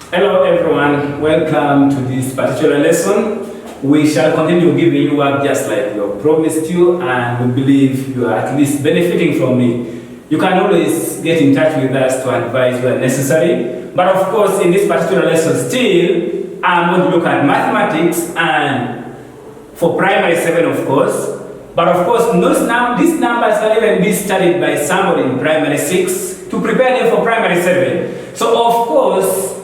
Hello everyone, welcome to this particular lesson. We shall continue giving you work just like we promised you, and we believe you are at least benefiting from it. You can always get in touch with us to advise where necessary. But of course, in this particular lesson still, I'm going to look at mathematics and for primary 7 of course. But of course, these numbers can even be studied by somebody in primary 6 to prepare them for primary 7. So of course,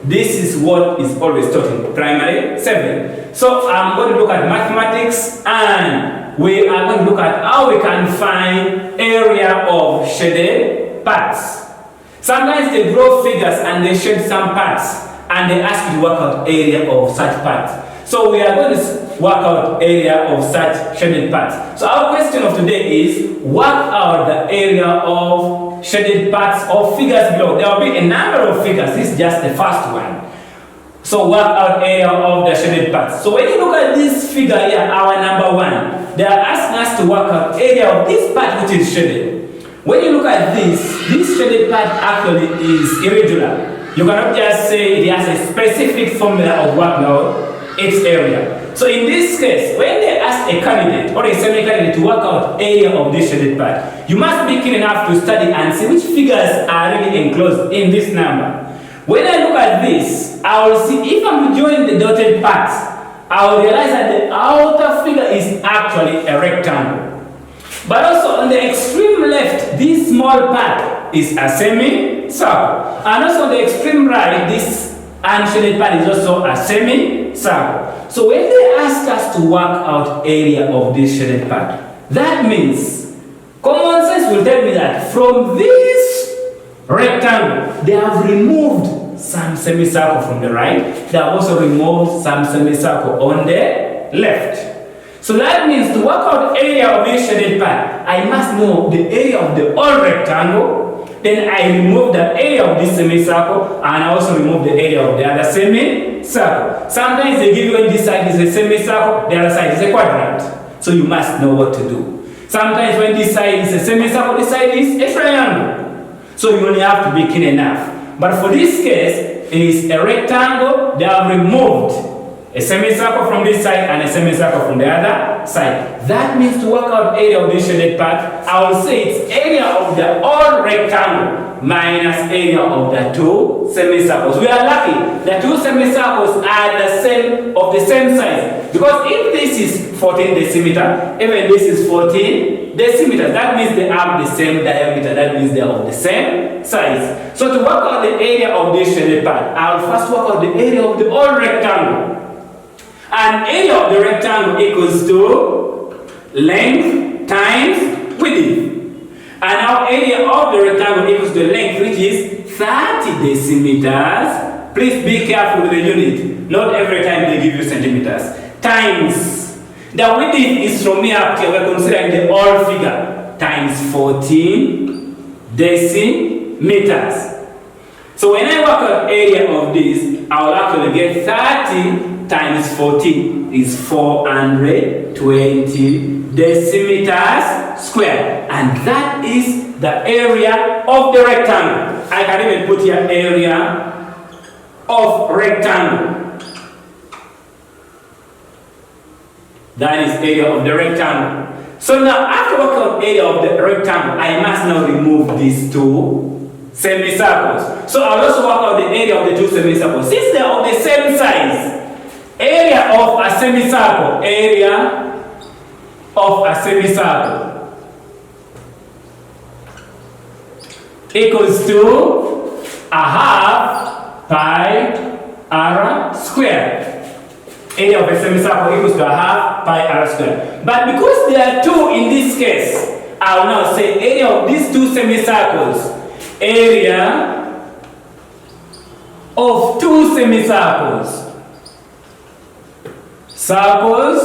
this is what is always taught in primary 7. So I'm going to look at mathematics, and we are going to look at how we can find area of shaded parts. Sometimes they draw figures and they shade some parts, and they ask you to work out area of such parts. So we are going to work out area of such shaded parts. So our question of today is, work out the area of shaded parts of figures below. There will be a number of figures. This is just the first one. So work out area of the shaded parts. So when you look at this figure here, our number 1, they are asking us to work out area of this part which is shaded. When you look at this shaded part actually is irregular. You cannot just say it has a specific formula of working out its area. So in this case, when they ask a candidate or a semi-candidate to work out area of this shaded part, you must be keen enough to study and see which figures are really enclosed in this number. When I look at this, I will see if I'm to join the dotted parts, I will realize that the outer figure is actually a rectangle. But also on the extreme left, this small part is a semicircle. And also on the extreme right, this unshaded part is also a semicircle. So when they ask us to work out area of this shaded part, that means common sense will tell me that from this rectangle, they have removed some semicircle from the right. They have also removed some semicircle on the left. So that means to work out area of this shaded part, I must know the area of the whole rectangle. Then I remove the area of this semicircle, and I also remove the area of the other semicircle. Sometimes they give you when this side is a semicircle, the other side is a quadrant. So you must know what to do. Sometimes when this side is a semicircle, this side is a triangle. So you only have to be keen enough. But for this case, it is a rectangle. They have removed a semicircle from this side and a semicircle from the other side. That means to work out area of this shaded part, I will say it's area of the whole rectangle minus area of the two semicircles. We are lucky. The two semicircles are the same size. Because if this is 14 decimeter, even this is 14 decimeters, that means they have the same diameter. That means they are of the same size. So to work out the area of this shaded part, I will first work out the area of the whole rectangle. And area of the rectangle equals to length times width. And now area of the rectangle equals to length, which is 30 decimeters. Please be careful with the unit. Not every time they give you centimeters. Times. The width is from here up here. We're considering the whole figure. Times 14 decimeters. So when I work out area of this, I will actually get 30 times 14 is 420 decimeters squared. And that is the area of the rectangle. I can even put here area of rectangle. That is area of the rectangle. So now after working out area of the rectangle, I must now remove these two semicircles. So I'll also work out the area of the two semicircles. Since they are of the same size, area of a semicircle, equals to a half pi r squared. Area of a semicircle equals to a half pi r squared. But because there are two in this case, I will now say area of these two semicircles, area of two semicircles. Circles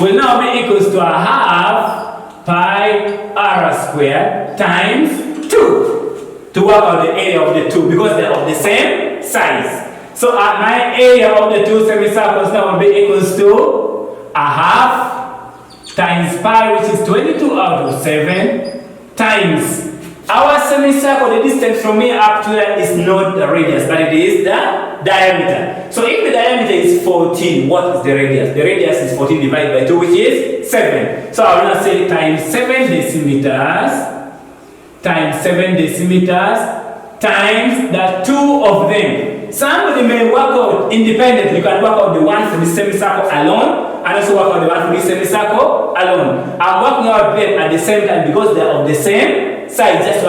will now be equals to a half pi r squared times 2 to work out the area of the two because they are of the same size. So my area of the two semicircles now will be equals to a half times pi, which is 22 out of 7, times Our semicircle, the distance from here up to here is not the radius, but it is the diameter. So if the diameter is 14, what is the radius? The radius is 14 divided by 2, which is 7. So I will now say times 7 decimeters, times 7 decimeters, times the 2 of them. Somebody may work out independently. You can work out the one for the semicircle alone, and also work out the one for the semicircle alone. I'm working out them at the same time because they are of the same size. That's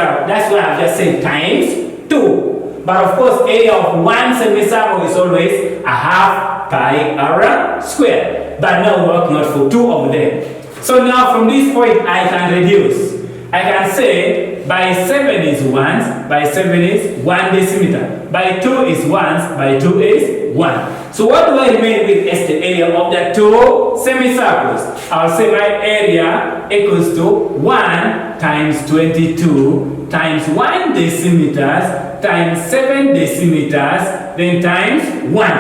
why I've just said times 2. But of course, area of one semicircle is always a half pi r squared. But now we're working out for 2 of them. So now from this point, I can reduce. I can say by 7 is 1, by 7 is 1 decimeter, by 2 is 1, by 2 is 1. So what do I remain with as the area of the 2 semicircles? I'll say my area equals to 1 times 22 times 1 decimeters times 7 decimeters, then times 1.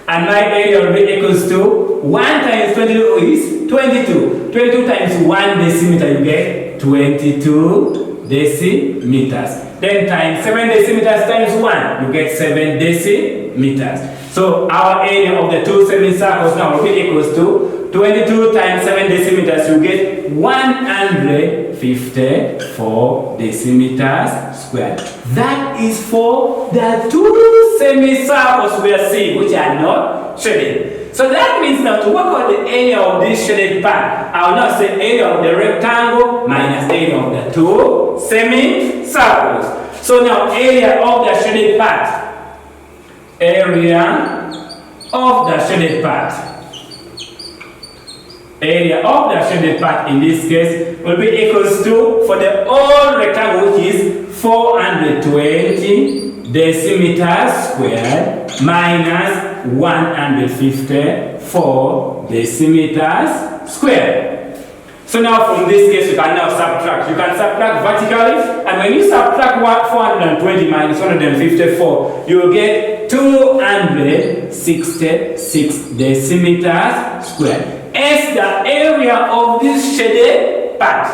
And my area will be equals to 1 times 22 is 22. 22 times 1 decimeter, you get 22 decimeters. Then times 7 decimeters times 1, you get 7 decimeters. So our area of the 2 semicircles now will be equals to 22 times 7 decimeters, you get 154 decimeters squared. That is for the 2 semicircles we are seeing, which are not shaded. So that means now to work out the area of this shaded part, I will now say area of the rectangle minus area of the 2 semicircles. So now area of the shaded part, area of the shaded part, area of the shaded part in this case will be equals to, for the whole rectangle, which is 420 decimeters squared minus 154 decimeters squared. So now from this case you can now subtract. You can subtract vertically, and when you subtract 420 minus 154, you will get 266 decimeters squared as the area of this shaded part.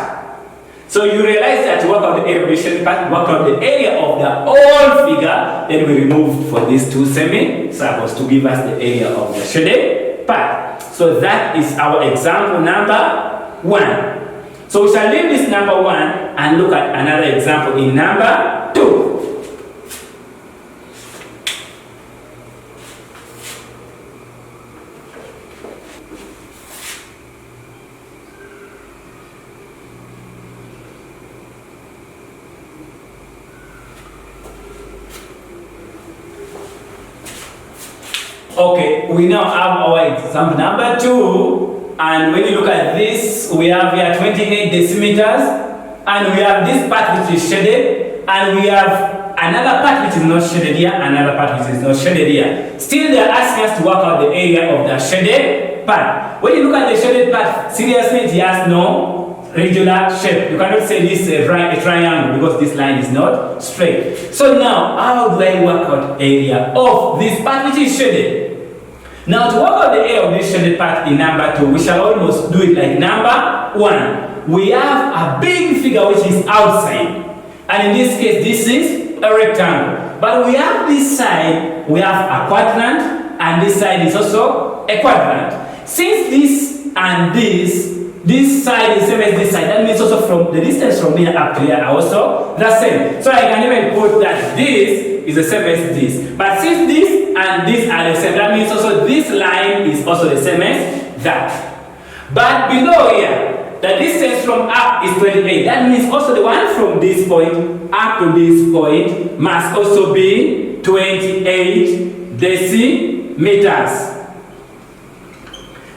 So you realize that to work out the area of the shaded part, work out the area of the whole figure, then we removed for these 2 semicircles to give us the area of the shaded part. So that is our example number 1. So we shall leave this number 1 and look at another example in number 2. Okay, we now have our example number 2, and when you look at this, we have here 28 decimeters, and we have this part which is shaded, and we have another part which is not shaded here, another part which is not shaded here. Still, they are asking us to work out the area of the shaded part. When you look at the shaded part, seriously, it has no regular shape. You cannot say this is a triangle because this line is not straight. So now, how do I work out area of this part which is shaded? Now to work out the area of this shaded part in number 2, we shall almost do it like number 1. We have a big figure which is outside, and in this case this is a rectangle. But we have this side, we have a quadrant, and this side is also a quadrant. Since this and this side is the same as this side, that means also from the distance from here up to here are also the same. So I can even put that this is the same as this. But since this and this are the same, that means also this line is also the same as that. But below here, the distance from up is 28. That means also the one from this point up to this point must also be 28 decimeters.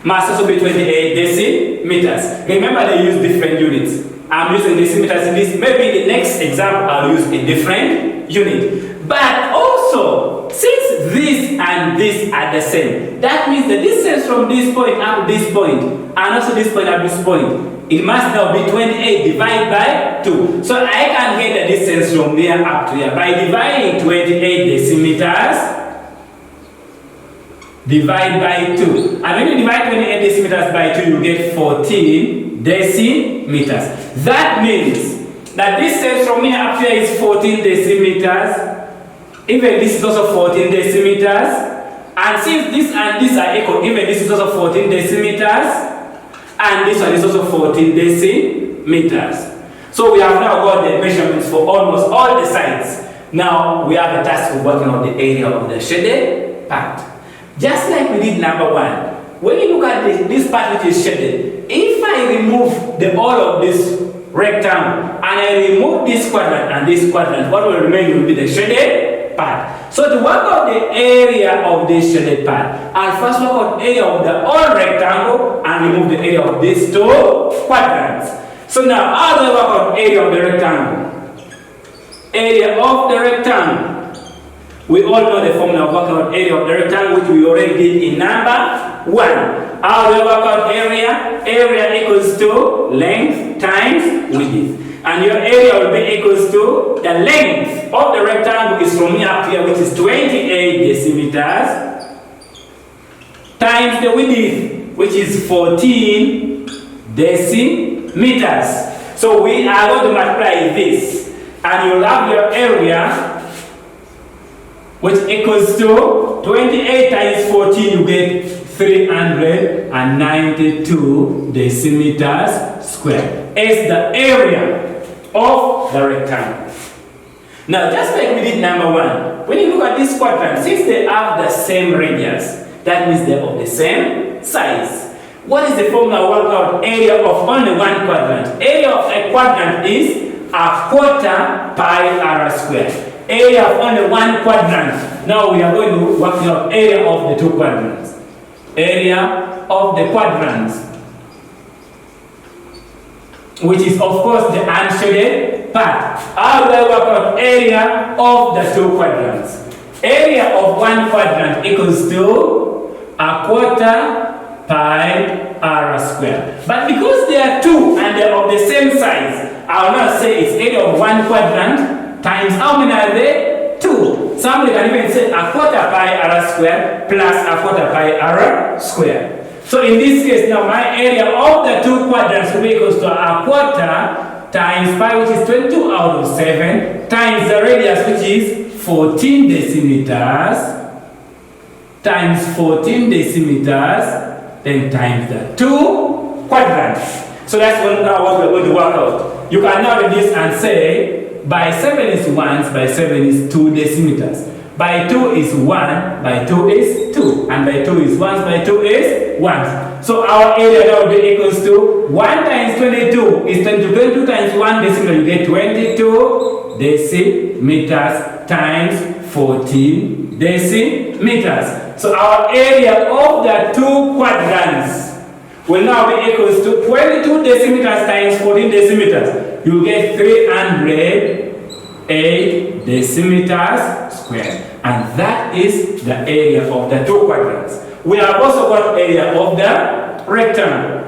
Must also be 28 decimeters. Remember, they use different units. I'm using decimeters in this. Maybe in the next example I'll use a different unit. But also, since this and this are the same, that means the distance from this point up to this point, and also this point up to this point, it must now be 28 divided by 2. So I can get the distance from here up to here by dividing 28 decimeters divide by 2. And when you divide 28 decimeters by 2, you get 14 decimeters. That means The distance from here up here is 14 decimeters. Even this is also 14 decimeters. And since this and this are equal, even this is also 14 decimeters. And this one is also 14 decimeters. So we have now got the measurements for almost all the sides. Now we have a task of working on the area of the shaded part. Just like we did number 1. When you look at this part which is shaded, if I remove the all of this rectangle and I remove this quadrant and this quadrant, what will remain will be the shaded part. So to work out the area of this shaded part, I'll first work out the area of the all rectangle and remove the area of these two quadrants. So now how do I work out the area of the rectangle? Area of the rectangle. We all know the formula of working out area of the rectangle, which we already did in number 1. How do we work out area? Area equals to length times width. And your area will be equals to the length of the rectangle is from here up here, which is 28 decimeters, times the width, which is 14 decimeters. So we are going to multiply this, and you'll have your area, which equals to 28 times 14, you get 392 decimeters squared. Is the area of the rectangle. Now, just like we did number 1, when you look at this quadrant, since they have the same radius, that means they're of the same size. What is the formula work out area of only one quadrant? Area of a quadrant is a quarter pi r squared. Area of only one quadrant. Now we are going to work out area of the two quadrants. Area of the quadrants, which is of course the unshaded part. How do I work out area of the two quadrants? Area of one quadrant equals to a quarter pi r squared. But because they are two and they are of the same size, I will not say it's area of one quadrant times how many are they? 2. Somebody can even say a quarter pi r squared plus a quarter pi r squared. So in this case now my area of the two quadrants will be equals to a quarter times pi, which is 22 out of 7, times the radius, which is 14 decimeters, times 14 decimeters, then times the two quadrants. So that's now what we're going to work out. You can now read this and say by 7 is 1, by 7 is 2 decimeters. By 2 is 1, by 2 is 2, and by 2 is 1, by 2 is 1. So our area now will be equals to 1 times 22 is 22 times 1 decimeter, you get 22 decimeters times 14 decimeters. So our area of the two quadrants will now be equals to 22 decimeters times 14 decimeters. You get 308 decimeters squared. And that is the area of the two quadrants. We have also got area of the rectangle.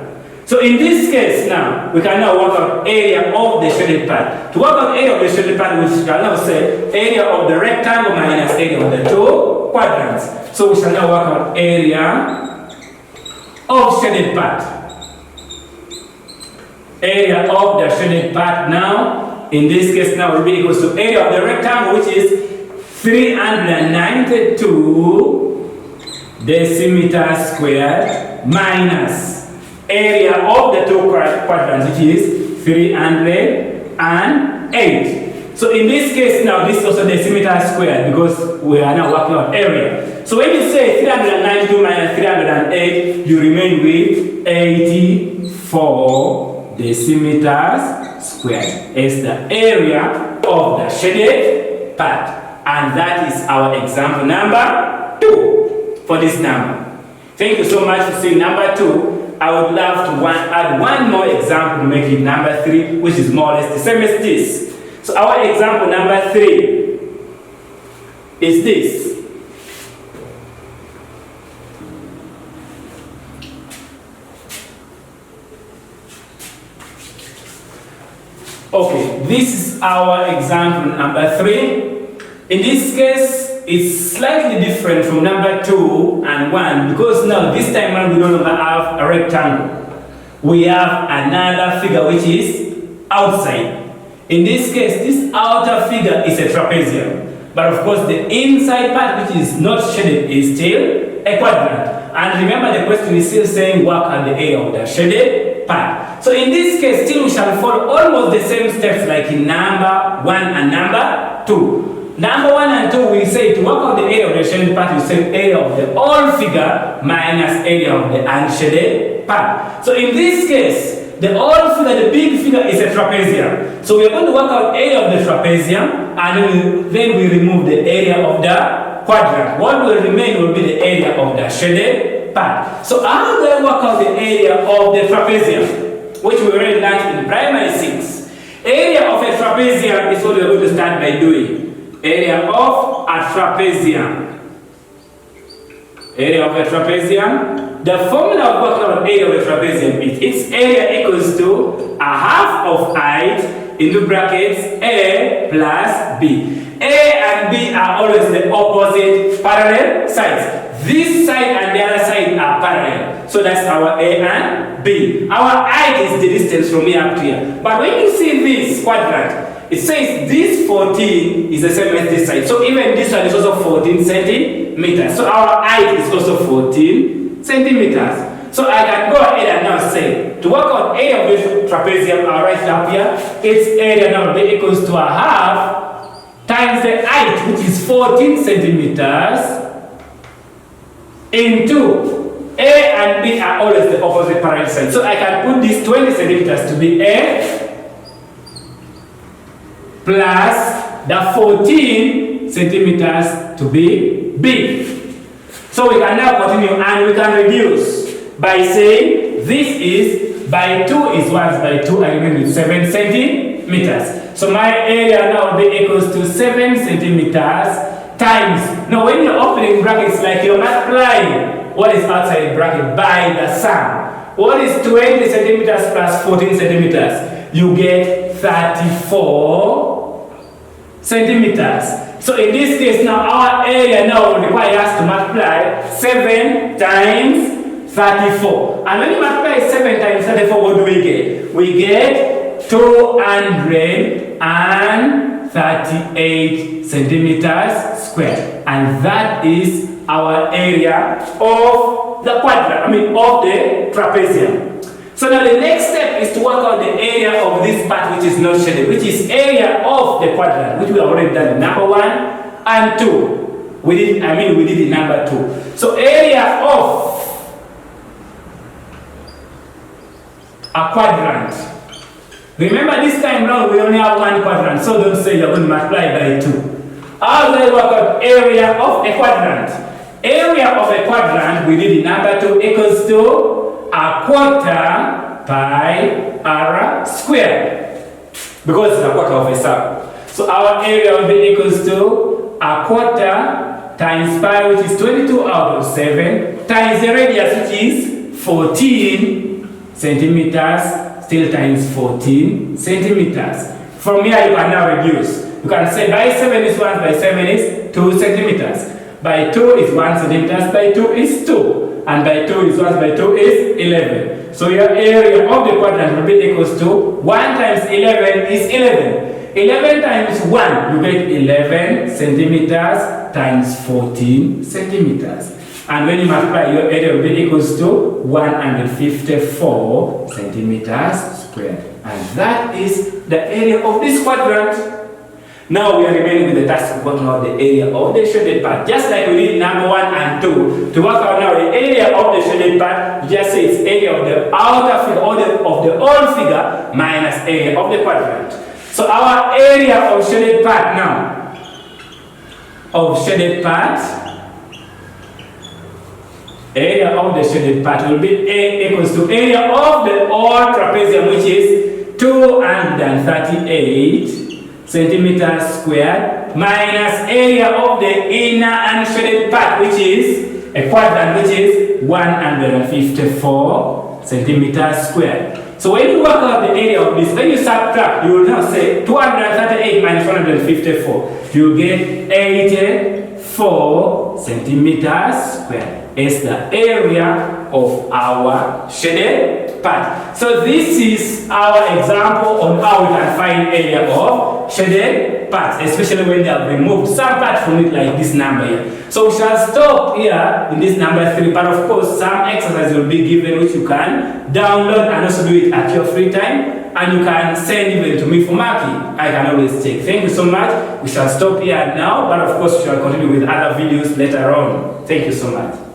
So in this case now, we can now work out area of the shaded part. To work out area of the shaded part, we shall now say area of the rectangle minus area of the two quadrants. So we shall now work out area of shaded part. Area of the shaded part now, in this case now, will be equals to area of the rectangle, which is 392 decimeters squared minus area of the two quadrants, which is 308. So in this case now, this is also decimeter squared because we are now working out area. So when you say 392 minus 308, you remain with 84 decimeters squared is the area of the shaded part. And that is our example number 2 for this number. Thank you so much for seeing number 2. I would love to add one more example to make it number 3, which is more or less the same as this. So our example number 3 is this. Okay, this is our example number 3. In this case, it's slightly different from number 2 and 1 because now this time around we no longer have a rectangle. We have another figure which is outside. In this case, this outer figure is a trapezium. But of course, the inside part, which is not shaded, is still a quadrant. And remember, the question is still saying work on the area of the shaded part. So in this case, still we shall follow almost the same steps like in number 1 and number 2. Number 1 and 2, we say to work out the area of the shaded part, we say area of the whole figure minus area of the unshaded part. So in this case, the whole figure, the big figure, is a trapezium. So we are going to work out area of the trapezium, and then we remove the area of the quadrant. What will remain will be the area of the shaded part. So how do I work out the area of the trapezium, which we already learned in primary 6? Area of a trapezium is what we are going to start by doing. Area of a trapezium. Area of a trapezium. The formula of working out area of a trapezium is its area equals to a half of height into brackets A plus B. A and B are always the opposite parallel sides. This side and the other side are parallel. So that's our A and B. Our height is the distance from here up to here. But when you see this quadrant, it says this 14 is the same as this side. So even this one is also 14 centimeters. So our height is also 14 centimeters. So I can go ahead and now say, to work out area of this trapezium, I'll write it up here. Its area now will be equals to a half times the height, which is 14 centimeters, into A and B are always the opposite parallel sides. So I can put this 20 centimeters to be A plus the 14 centimeters to be B. So we can now continue and we can reduce by saying this is by 2 is 1 by 2, I remain with 7 centimeters. So my area now will be equals to 7 centimeters times. Now when you're opening brackets, like you're multiplying what is outside the bracket by the sum. What is 20 centimeters plus 14 centimeters? You get 34 centimeters. So in this case now, our area now will require us to multiply 7 times 34. And when you multiply 7 times 34, what do we get? We get 238 centimeters squared. And that is our area of the quadrant, of the trapezium. So now the next step is to work out the area of this part which is not shaded, which is area of the quadrant, which we have already done in number 1 and 2. We did in number 2. So area of a quadrant. Remember this time round we only have one quadrant, so don't say you're going to multiply by 2. How do I work out area of a quadrant? Area of a quadrant we did in number 2 equals to a quarter pi r squared, because it's a quarter of a circle. So our area will be equals to a quarter times pi, which is 22 out of 7, times the radius, which is 14 centimeters, still times 14 centimeters. From here you can now reduce. You can say by 7 is 1, by 7 is 2 centimeters. By 2 is 1 centimeters, by 2 is 2. And by 2 is 1 by 2 is 11. So your area of the quadrant will be equals to 1 times 11 is 11. 11 times 1, you get 11 centimeters times 14 centimeters. And when you multiply, your area will be equals to 154 centimeters squared. And that is the area of this quadrant. Now we are remaining with the task of working out the area of the shaded part. Just like we did number 1 and 2. To work out now the area of the shaded part, just say it's area of the outer figure, or of the whole figure, minus area of the quadrant. So our area of shaded part now, area of the shaded part will be A equals to area of the whole trapezium, which is 238 centimeters squared, minus area of the inner unshaded part, which is a quadrant, which is 154 centimeters squared. So when you work out the area of this, when you subtract, you will now say 238 minus 154. You get 84 4 centimeters squared is the area of our shaded part. So this is our example on how we can find area of shaded parts, especially when they have removed some part from it, like this number here. So we shall stop here in this number 3, but of course some exercise will be given which you can download and also do it at your free time, and you can send even to me for marking. I can always check. Thank you so much. We shall stop here now, but of course we shall continue with other videos later on. Thank you so much.